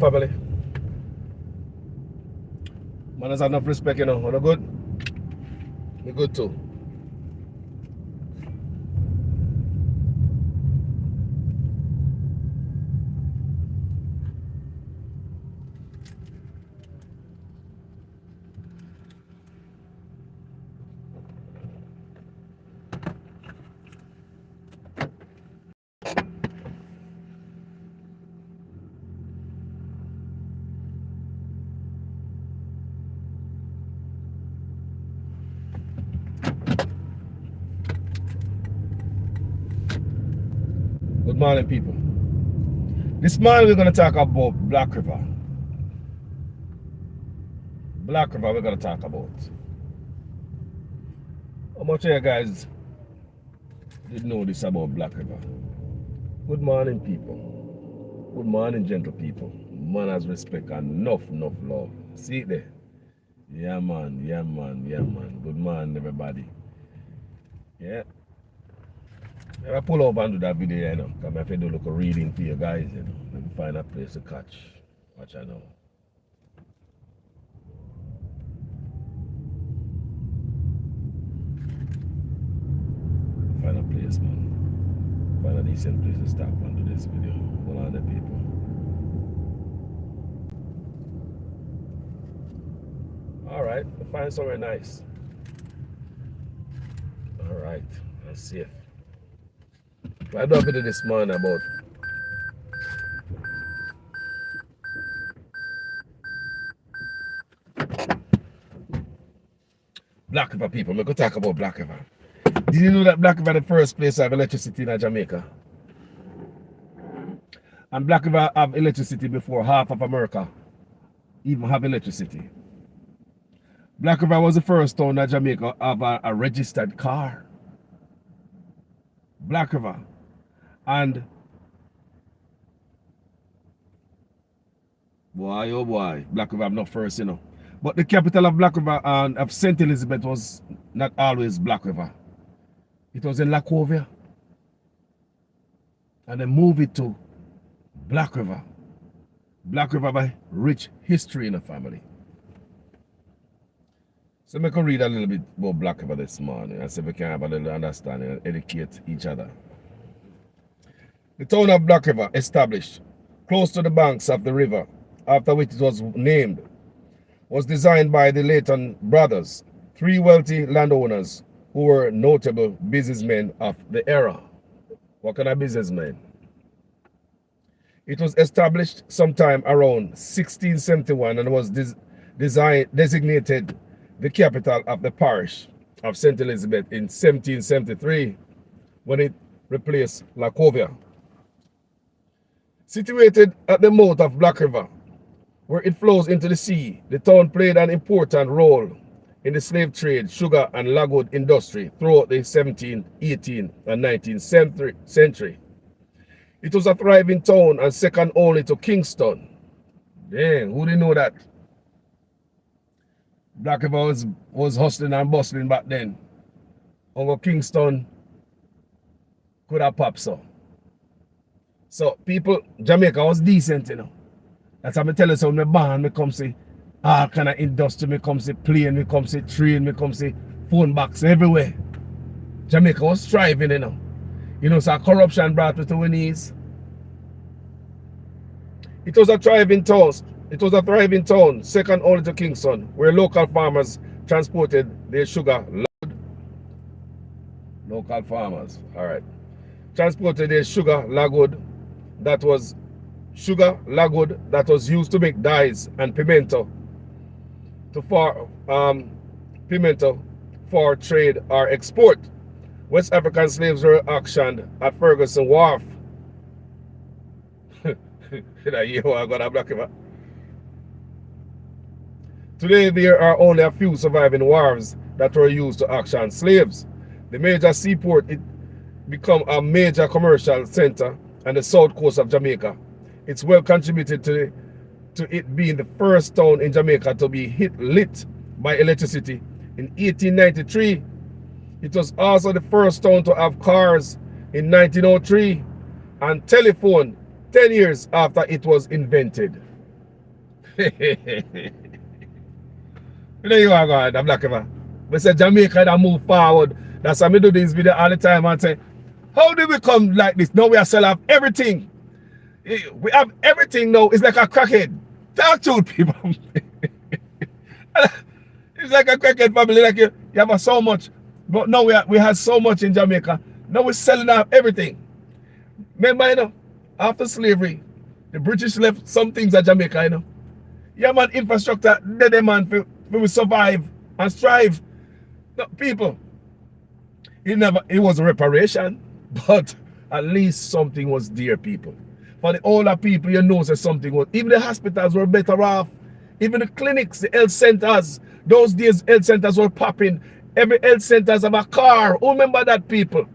Family. Man has enough respect, you know. Wanna good? Me good too. Good morning, people. This morning we're gonna talk about Black River. Black River we're gonna talk about. How much of you guys did know this about Black River? Good morning, people. Good morning, gentle people. Man has respect and enough love. See it there? Yeah, man. Good morning, everybody. Yeah. I pull over and do that video, you know. Because I have to do a little reading for you guys, you know. Let me find a place to catch. Watch I know. Find a place, man. Find a decent place to stop and do this video. Hold on the people. Alright, find somewhere nice. Alright, that's safe. I do a video this morning about Black River people. I'm going to talk about Black River. Did you know that Black River is the first place to have electricity in Jamaica? And Black River have electricity before half of America even have electricity. Black River was the first town in Jamaica to have a registered car. Black River. And boy, oh boy, Black River have not first, you know. But the capital of Black River and of St. Elizabeth was not always Black River. It was in Logwood. And they moved it to Black River. Black River by rich history in the family. So I can read a little bit about Black River this morning and see if we can have a little understanding and educate each other. The town of Black River, established close to the banks of the river, after which it was named, was designed by the Leighton brothers, three wealthy landowners who were notable businessmen of the era. What kind of businessmen? It was established sometime around 1671 and was designated the capital of the parish of St. Elizabeth in 1773 when it replaced Logwood. Situated at the mouth of Black River, where it flows into the sea, the town played an important role in the slave trade, sugar and logwood industry throughout the 17th, 18th and 19th century. It was a thriving town and second only to Kingston. Dang, who didn't know that? Black River was hustling and bustling back then. Uncle Kingston could have popped so. So people, Jamaica was decent, you know. That's how I tell you so when I born, I come see all kind of industry, I come see plane, I come see train, I come see phone box everywhere. Jamaica was thriving, you know. You know, so corruption brought to our knees. It was a thriving town. It was a thriving town, second only to Kingston, where local farmers transported their sugar. Local farmers, all right. Transported their sugar logwood that was used to make dyes and pimento for trade or export. West African slaves were auctioned at Ferguson Wharf. Today there are only a few surviving wharves that were used to auction slaves. The major seaport it became a major commercial center on the south coast of Jamaica. It's well contributed to it being the first town in Jamaica to be lit by electricity. In 1893, it was also the first town to have cars in 1903 and telephone 10 years after it was invented. You know you are going, the Black River. We say Jamaica that move forward. That's why we do this video all the time and say, how did we come like this? Now we are selling everything. We have everything now. It's like a crackhead. Talk to people. It's like a crackhead family. Like you have so much. But now we have so much in Jamaica. Now we're selling out everything. Remember, you know, after slavery, the British left some things at Jamaica, you know. Yeah, man, infrastructure, they man, we survive and strive. No, people, it was a reparation, but at least something was there, people. For the older people, you know that something was. Even the hospitals were better off. Even the clinics, the health centers, those days health centers were popping. Every health centers have a car. Who remember that, people?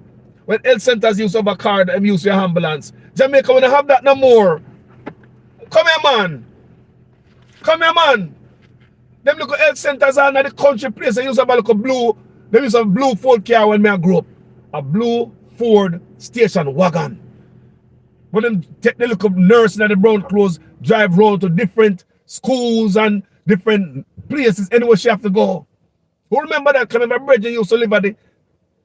When health centers used to have a car, them use your ambulance. Jamaica, we don't have that no more. Come here, man. Come here, man. Them look health centers are in the country place. They used to have a look blue. They used to have a blue Ford car when I grew up. A blue Ford station wagon. But them take the look of nurse in the brown clothes, drive around to different schools and different places anywhere she have to go. Who remember that? Because my brother used to live at the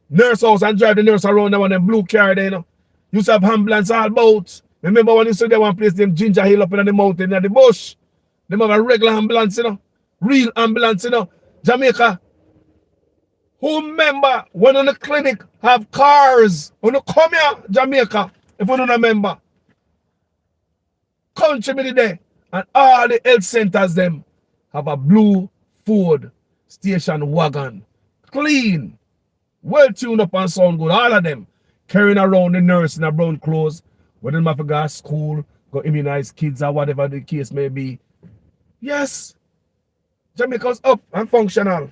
nurse house and drive the nurse around that one them blue car there, you know. Used to have ambulance all about. Remember when you saw there one place named Ginger Hill up in the mountain in the bush? Them have a regular ambulance, you know. Real ambulance, you know. Jamaica. Who remember when on the clinic have cars? When you come here, Jamaica, if you don't remember. Country me there. And all the health centers them have a blue Ford station wagon. Clean. Well tuned up and sound good. All of them carrying around the nurse in a brown clothes. When them have to go to school, go immunize kids or whatever the case may be. Yes. Jamaica's up and functional.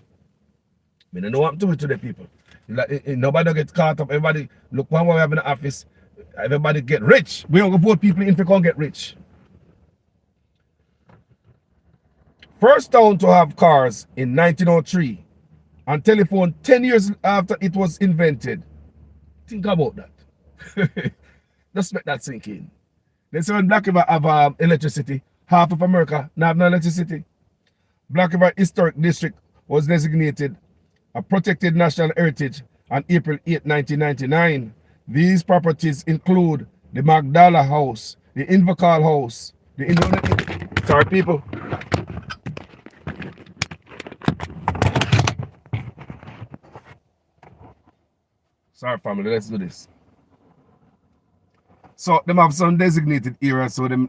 I don't know what to do to the people. Nobody get caught up. Everybody look one way we have in the office. Everybody get rich. We don't vote people in if they can't get rich. First town to have cars in 1903 and telephone 10 years after it was invented. Think about that. Just make that sink in. They say when Black River have electricity, half of America now have no electricity. Black River Historic District was designated a protected national heritage on April 8, 1999. These properties include the Magdala House, the Invercargill House, sorry people. Sorry family, let's do this. So them have some designated era, so them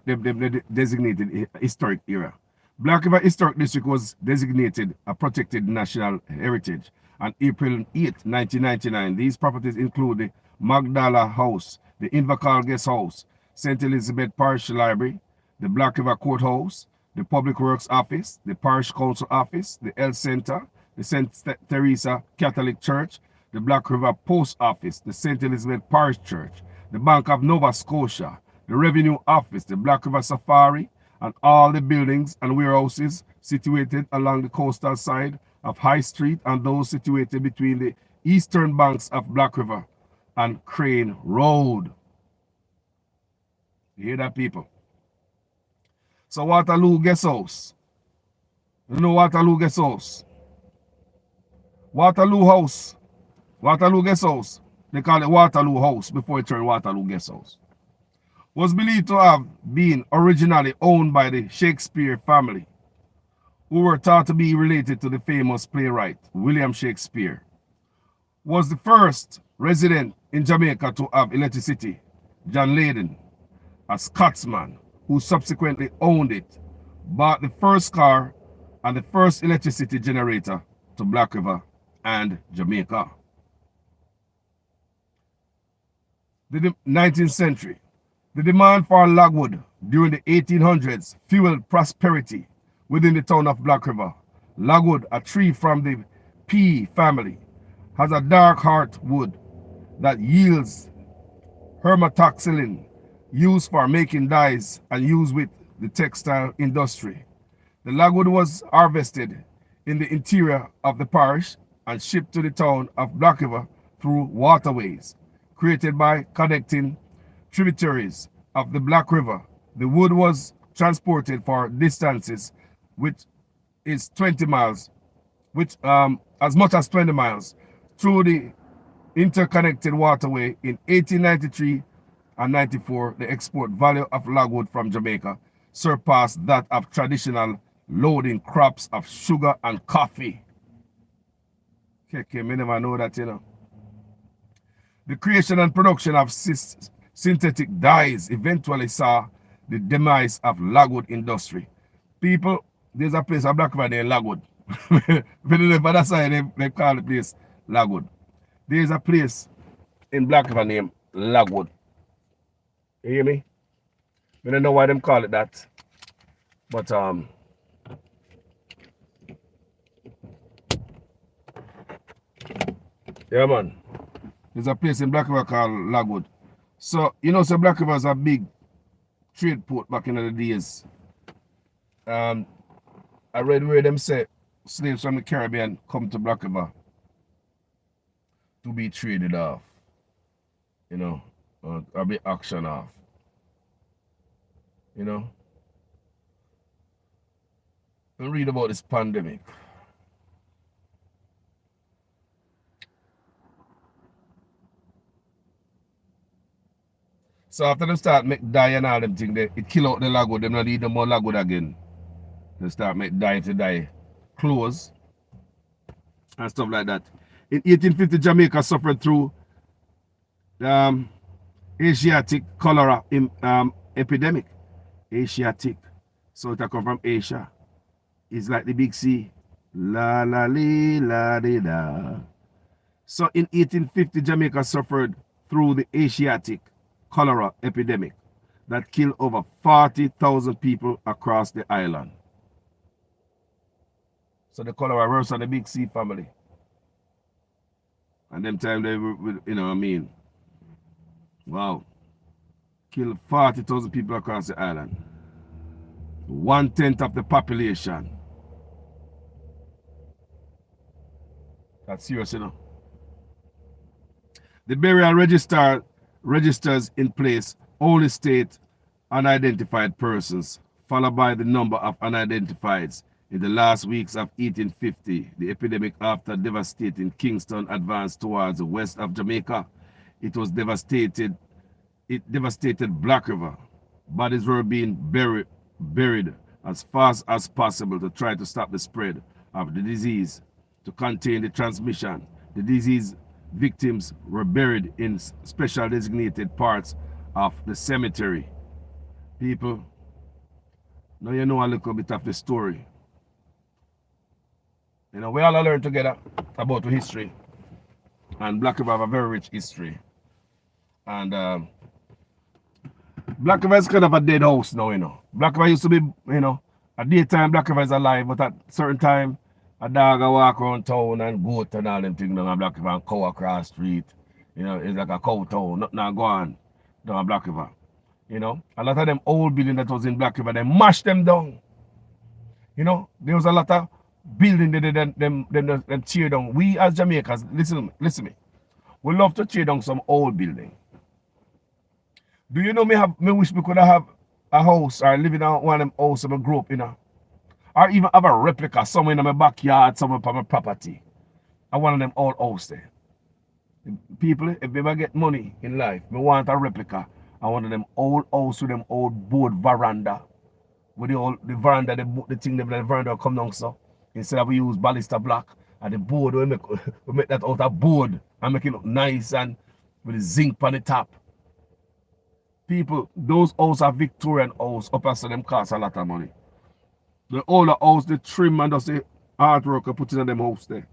designated historic era. Black River Historic District was designated a protected national heritage on April 8, 1999. These properties include the Magdala House, the Invercargill Guest House, St. Elizabeth Parish Library, the Black River Courthouse, the Public Works Office, the Parish Council Office, the Health Center, the St. Teresa Catholic Church, the Black River Post Office, the St. Elizabeth Parish Church, the Bank of Nova Scotia, the Revenue Office, the Black River Safari, and all the buildings and warehouses situated along the coastal side of High Street and those situated between the eastern banks of Black River and Crane Road. You hear that, people? So Waterloo Guest House. You know Waterloo Guest House? Waterloo House. Waterloo Guest House. They call it Waterloo House before it turned Waterloo Guest House. Was believed to have been originally owned by the Shakespeare family, who were thought to be related to the famous playwright William Shakespeare. Was the first resident in Jamaica to have electricity, John Leyden, a Scotsman who subsequently owned it, bought the first car and the first electricity generator to Black River and Jamaica. The 19th century. The demand for logwood during the 1800s fueled prosperity within the town of Black River. Logwood, a tree from the pea family, has a dark heartwood that yields hermatoxylin, used for making dyes and used with the textile industry. The logwood was harvested in the interior of the parish and shipped to the town of Black River through waterways created by connecting tributaries of the Black River. The wood was transported for distances which is 20 miles, which as much as 20 miles, through the interconnected waterway in 1893 and 94. The export value of logwood from Jamaica surpassed that of traditional loading crops of sugar and coffee. Okay, me never know that, you know. The creation and production of synthetic dyes eventually saw the demise of logwood industry. People, there's a place, a black man named Logwood. That's why they call the place Logwood. There's a place in Black River named Logwood. You hear me? I don't know why them call it that. But yeah, man. There's a place in Black River called Logwood. So, you know, so Black River is a big trade port back in the days. I read where them say slaves from the Caribbean come to Black River to be traded off, you know, or be auctioned off, you know. And read about this pandemic. So after them start make dye and all them things, it kill out the logwood, them not need no more logwood again. They start make dye to dye clothes and stuff like that. In 1850, Jamaica suffered through Asiatic cholera epidemic. Asiatic. So it come from Asia. It's like the big sea. La la li la di da. So in 1850, Jamaica suffered through the Asiatic cholera epidemic that killed over 40,000 people across the island. So the cholera worse than the big sea family. And them time they were, you know what I mean? Wow. Killed 40,000 people across the island. 1/10 of the population. That's serious, you know. The burial registers in place only state unidentified persons, followed by the number of unidentifieds. In the last weeks of 1850, the epidemic, after devastating Kingston, advanced towards the west of Jamaica. It devastated Black River. Bodies were being buried as fast as possible to try to stop the spread of the disease. To contain the transmission, the disease victims were buried in special designated parts of the cemetery. People, now you know a little bit of the story. You know, we all learn together about the history. And Black River have a very rich history. And Black River is kind of a dead house now, you know. Black River used to be, you know, at daytime Black River is alive, but at certain time, a dog will walk around town and goat and all them things down Black River and cow across the street. You know, it's like a cow town, nothing go on down Black River. You know, a lot of them old buildings that was in Black River, they mashed them down. You know, there was a lot of building them tear down. We as Jamaicans, listen to me. We love to tear down some old building. Do you know me wish we could have a house or live in one of them houses I grew up in, or even have a replica somewhere in my backyard, somewhere on my property. I one of them old house there. People, if they ever get money in life, we want a replica. I one of them old house with them old board veranda. With the veranda, the thing the veranda come down so. Instead of we use ballista block and the board, we make that out of board and make it look nice and with the zinc on the top. People, those houses are Victorian house, up as them cost a lot of money. The older house, the trim and just the artwork I put in them house there.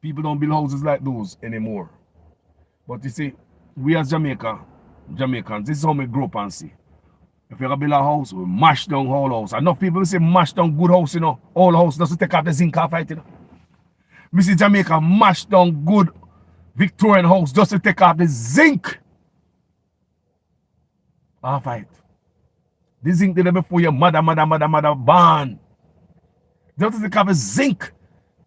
People don't build houses like those anymore. But you see, we as Jamaicans, this is how we grow up and see. If you're gonna build a house, we mash down whole house. Enough people say mash down good house, you know. All house doesn't take off the zinc off it, you know. We see Jamaica mash down good Victorian house just to take off the zinc off it. The zinc did it before your mother born. Just to take off the zinc.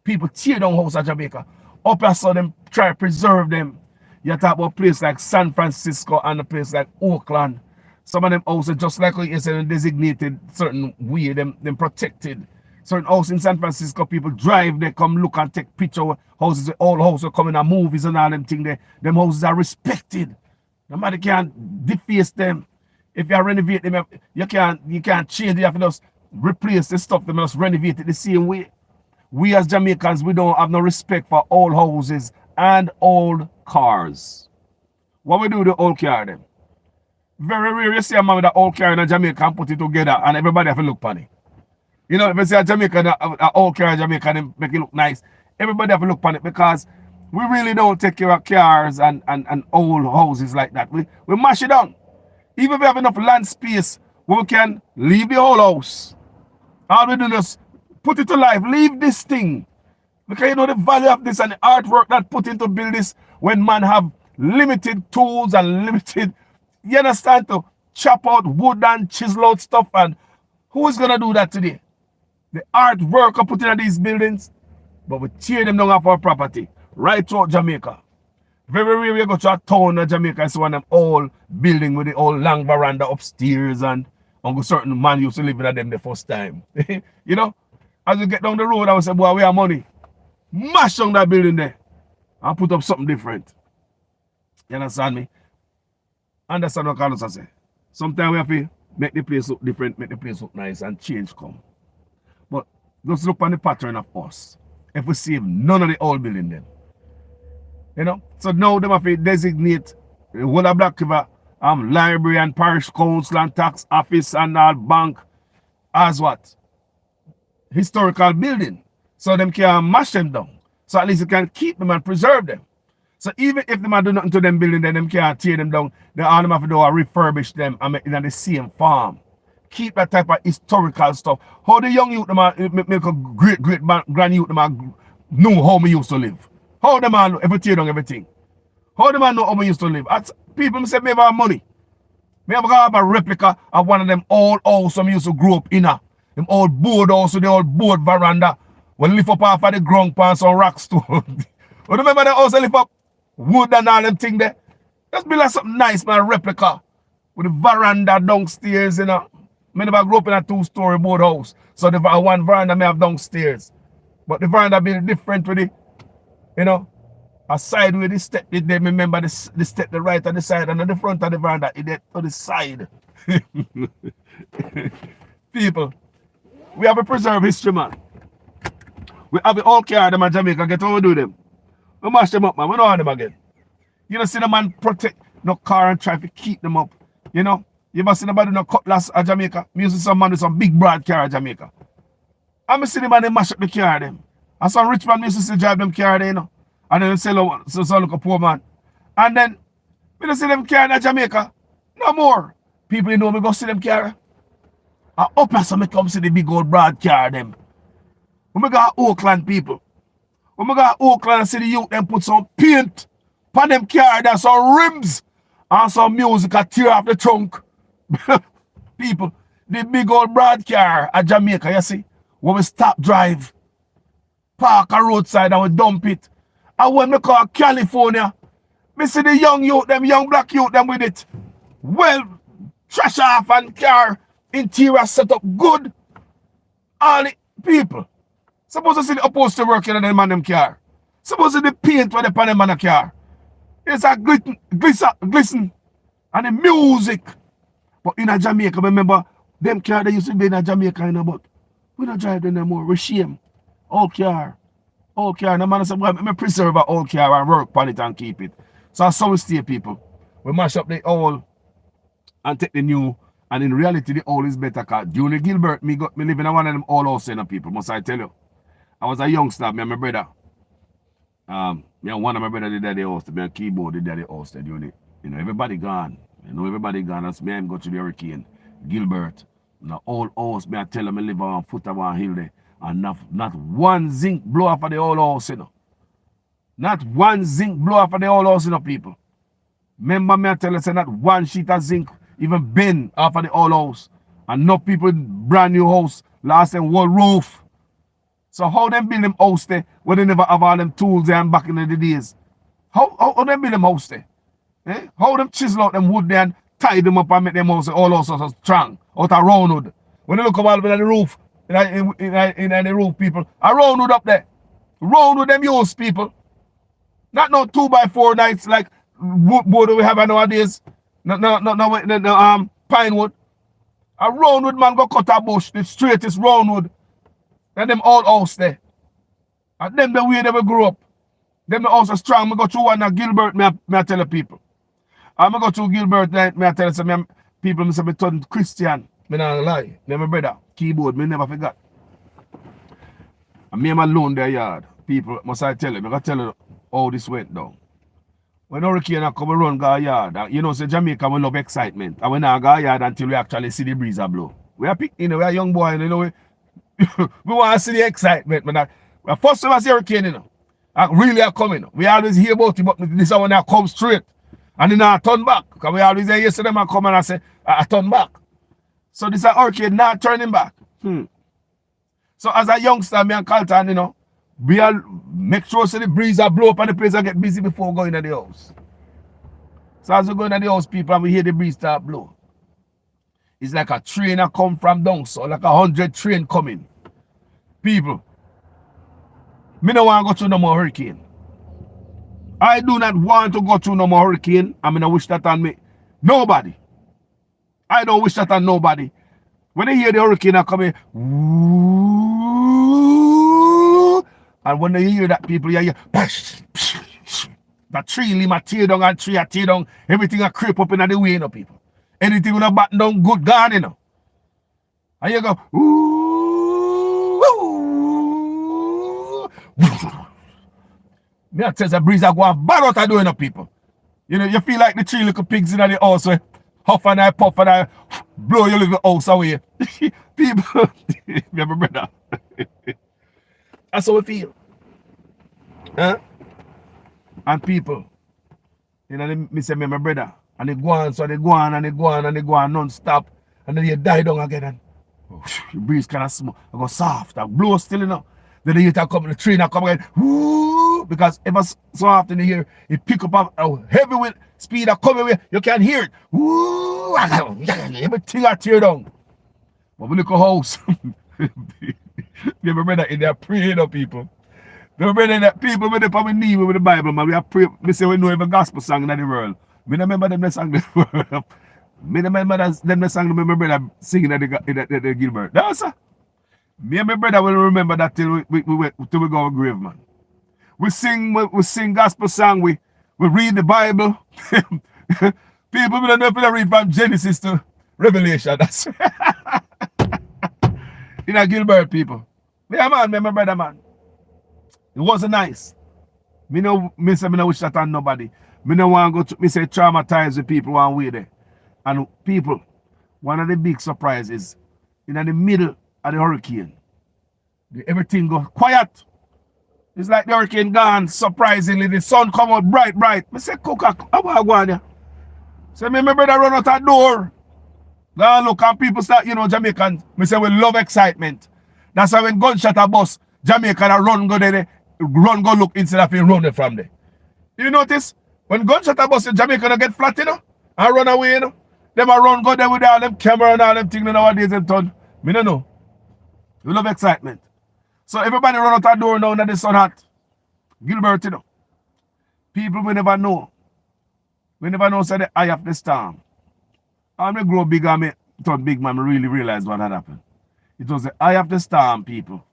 People tear down house at Jamaica. Up I saw them try to preserve them. You talk about a place like San Francisco and a place like Oakland. Some of them houses, just like you said, designated certain way, them protected. Certain houses in San Francisco, people drive, they come look and take picture of houses, all houses come in movies and all them things there. Them houses are respected. Nobody can deface them. If you renovate them, you can't change it. You have to just replace the stuff, they must renovate it the same way. We as Jamaicans, we don't have no respect for old houses and old cars. What we do with the old car then? Very rare you see a man with an old car in Jamaica and put it together and everybody have to look on it. You know, if you see a Jamaican, an old car in Jamaica and make it look nice, everybody have to look on it because we really don't take care of cars and old houses like that. We mash it down. Even if we have enough land space where we can leave the whole house. All we do is put it to life, leave this thing. Because you know the value of this and the artwork that put into build this when man have limited tools and limited, you understand, to chop out wood and chisel out stuff. And who is going to do that today? The artwork are put into these buildings, but we tear them down off our property right throughout Jamaica. Very rare we go to a town in Jamaica and see one of them old building with the old long veranda upstairs and a certain man used to live in them the first time. You know, as you get down the road, I would say, boy, we have money. Mash down that building there and put up something different. You understand me? Understand what Carlos say? Sometimes we have to make the place look different, make the place look nice and change come. But just look on the pattern of us. If we save none of the old building then. You know? So now they have to designate the whole of Black River library and parish council and tax office and all bank as what? Historical building. So them can mash them down. So at least you can keep them and preserve them. So even if them do nothing to them building, then them can't tear them down. They all them have to do is refurbish them and make it in the same farm. Keep that type of historical stuff. How the young youth them make a great grand youth them know how we used to live. How them all ever tear down everything. How them all know how we used to live. As people say me have money. Me have a replica of one of them old house we used to grow up in. Them old board house with the old board veranda. We lift up off of the ground pan some rock stone. You remember the house lift up wood and all them thing there? Just build like something nice, man, replica. With the veranda downstairs, you know. I never grew up in a 2-story board house. So the one veranda may have downstairs. But the veranda built different with the, you know, a side with the step. They remember the step, the right and the side, and on the front of the veranda, it to the side. People, we have to preserve history, man. We have the old car them in Jamaica, get over do them. We mash them up, man. We don't want them again. You know, see the man protect no car and try to keep them up. You know? You ever see nobody no cutlass at Jamaica? Me used to see some man with some big broad car at Jamaica. And me see the man they mash up the car them. And some rich man used to see drive them car there, you know. And then they sell so look a poor man. And then we don't see them car in Jamaica. No more. People you know me go see them car. And up as me come see the big old broad car them. When we got Oakland people. When we got Oakland and see the youth them put some paint on them car, there's some rims and some music a tear off the trunk. People, the big old broad car at Jamaica, you see, when we stop drive, park a roadside and we dump it. And when we call California, we see the young youth, them young black youth, them with it. Well, trash off and car interior set up good. All the people. Suppose you see the upholstery working on them and them car. Suppose you see the paint when they put them on the car. It's a glisten. And the music. But in Jamaica, remember, them car they used to be in Jamaica, you know, but we don't drive them anymore. We shame. Old car. Old car. No man say, well, me preserve an old car and work on it and keep it. So that's how we stay, people. We mash up the old and take the new. And in reality, the old is better. Because during Gilbert, me live in one of them old house people, must I tell you. I was a youngster, me and my brother. Me and one of my brother did that the house, me and keyboard did that the house during it. You know, everybody gone. You know, everybody gone. That's me and go to the hurricane. Gilbert. The old house, me I tell them I live on foot of one hill there. And not one zinc blow off of the old house, you know. Not one zinc blow off of the old house, you know, people. Remember me I tell you, say not one sheet of zinc even bend off of the old house. And no people brand new house, last them whole roof. So how them build them house there when they never have all them tools there and back in the days? How them build them house there? Eh? How them chisel out them wood there and tie them up and make them house all so strong out of roundwood. When you look up all the roof, in the roof, people, a roundwood up there. Roundwood them use people. Not no 2x4 nights like wood we have nowadays. No, pine wood. A roundwood man go cut a bush, the straightest roundwood. And them all house there. And them the way they will grow up. Them the house are strong. I go through one Gilbert, me I tell the people. I'm go to Gilbert, me I tell some people, me say me turn Christian. Me not lie. Me my brother, keyboard, me never forgot. And me alone their yard. People, must I tell you, I gotta tell you how this went down. When hurricane come around go yard, you know, say Jamaica we love excitement. And we not go yard until we actually see the breeze a blow. We are you know, we are young boy, you know, we want to see the excitement. But first time I see hurricane, you know, really are coming. We always hear about it, but this one that come straight. And then I turn back. Because we always hear yesterday I come and I say, I turn back. So this is a hurricane not turning back. So as a youngster, me and Carlton, you know, we all make sure so the breeze are blow up and the place I get busy before going to the house. So as we go into the house, people, and we hear the breeze start blow. It's like a train that come from down, so like 100 train coming. People, me don't want to go through no more hurricane. I do not want to go through no more hurricane. I mean, I wish that on me. Nobody. I don't wish that on nobody. When they hear the hurricane coming, and when they hear that, people hear, that tree limb a tear down and tree a tear down, everything a creep up in the way, you know, people. Anything with a batten down, good gone, you know. And you go, me I tell you, the breeze are going bad out of doing, people. You know, you feel like the three little pigs in the house, where huff and I puff and I blow your little house away. People, remember, brother? That's how we feel. Huh? And people, you know, me say, my brother, and they go on, so they go on, and they go on, and they go on non-stop, and then you die down again, and the breeze kind of small, I go soft, and blow still, you know. Then the heat come, the train come again, because ever so often you hear it pick up a heavy wind speed that come away, you can hear it. Everything I tear down. But we look at house. Remember that in there praying of people. Remember that people with the probably knee with the Bible, man. We are praying. We say we know every gospel song in the world. Me remember them song the world. Me remember them song my brother singing at the Gilbert. That's it. Me and my brother will remember that till we go to grave, man. We sing gospel song, we read the Bible. People don't know if they read from Genesis to Revelation. That's in a Gilbert, people. Yeah, man, my brother, man. It wasn't nice. Me no wish that on nobody. Me no want to go to, me say traumatize the people one way there. And people, one of the big surprises, in the middle of the hurricane, everything go quiet. It's like the hurricane gone, surprisingly, the sun come out bright. I say, Coca, how about going there? So me brother run out that door. Go look and people start, you know, Jamaicans, me say we love excitement. That's why when gunshot a bus, Jamaican run go there, run go look instead of running from there. You notice? When gunshot a bus, Jamaican get flat, you know, and run away, you know. Them a run go there with all them camera and all them things nowadays and turn. Me no know. We love excitement. So everybody run out that door now that the sun hot. Gilbert, you know. People we never know. We never know say the eye of the storm. And me grow big and me turn big man, I really realized what had happened. It was the eye of the storm, people.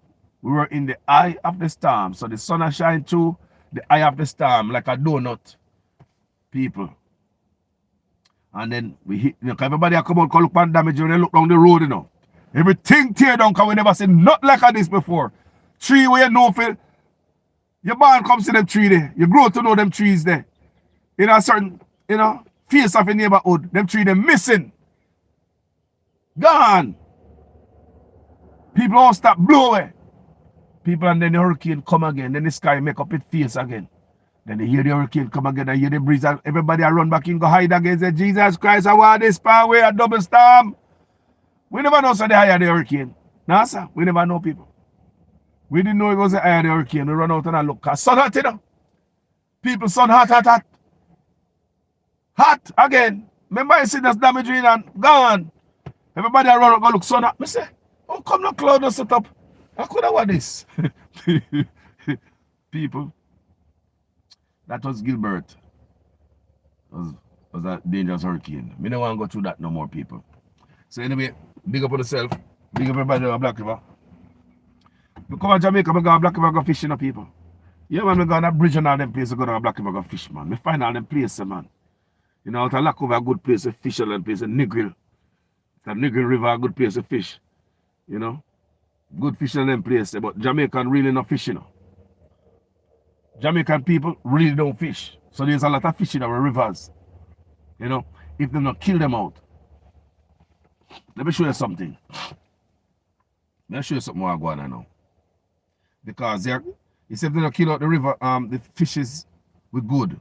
We were in the eye of the storm. So the sun has shined through the eye of the storm like a donut. People. And then we hit, you know, everybody come out, look at damage when they look down the road, you know. Everything tear down because we never seen nothing like this before. Tree where you know for your barn comes to them tree there. You grow to know them trees there. In a certain, you know, face of a neighborhood, them tree them missing. Gone. People all stop blow away. People and then the hurricane come again. Then the sky make up its face again. Then they hear the hurricane come again. They hear the breeze. Everybody run back in, go hide again. Say, Jesus Christ, I want this power way, a double storm. We never know so they hire the hurricane. Nah, sir. We never know, people. We didn't know it was a hire the hurricane. We run out and look. Cause sun hot, you know. People, sun hot. Hot again. Remember you see that's damage in and gone. Everybody around go look sun up. I say, oh come no cloud no set up. How could I want this? People. That was Gilbert. Was a dangerous hurricane. Me don't want to go through that no more, people. So anyway, big up on yourself. Big up everybody on Black River. We come to Jamaica, we go to Black River, go fishing, people. Yeah, man, we go on a bridge and all them places, we go to Black River, go fish, man. We find all them places, man. You know, out of lack of a good place to fish, all them places, Negril. The Negril River, a good place to fish. You know, good fishing in them places, but Jamaican really not fishing. You know? Jamaican people really don't fish. So there's a lot of fish in our rivers. You know, if they not kill them out. Let me show you something. Let me show you something more going on now. Because they if they don't kill out the river, the fishes were good.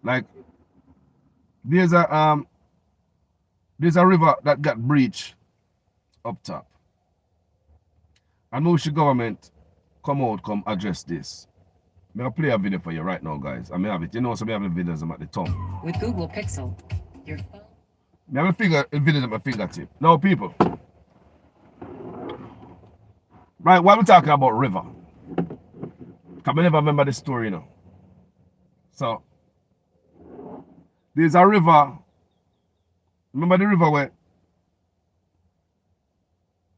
Like there's a river that got breached up top. And Moshi government come address this. I'm going to play a video for you right now, guys. I may have it. You know, so I have the videos I'm at the top. With Google Pixel, your phone. I have a video at my fingertip. Now, people. Right, why are we talking about river? Because I never remember the story, you know. So, there's a river. Remember the river where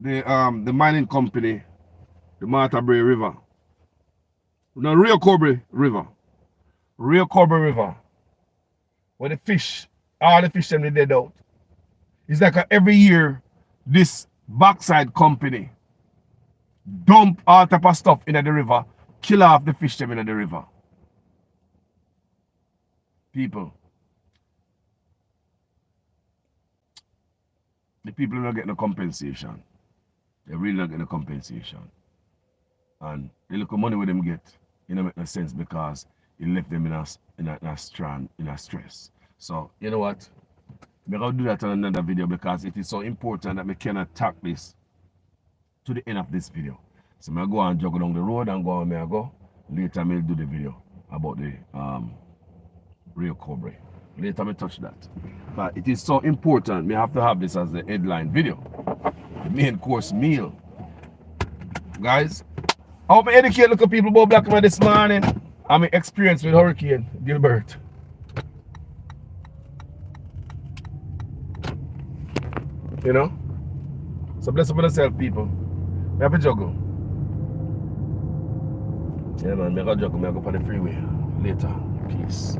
the mining company, the Martha Bray River. No, Rio Cobre River. Rio Cobre River. Where the fish, all the fish them they dead out. It's like every year, this backside company dump all type of stuff into the river, kill off the fish them in the river. People. The people are not getting a compensation. They're really not getting a compensation. And the little money with them get, it don't make no sense because it left them in a stress. So, you know what? I'm going to do that on another video because it is so important that we cannot tack this to the end of this video. So I'm going to go and jog along the road and go on where I go. Later I'll do the video about the Rio Cobre. Later I'll touch that. But it is so important. We have to have this as the headline video. The main course meal. Guys, I hope I educate local people about Black River this morning. I'm experienced with Hurricane Gilbert. You know? So bless up on yourself, people. We have a juggle. Yeah, man, I got juggle. I go on the freeway. Later. Peace.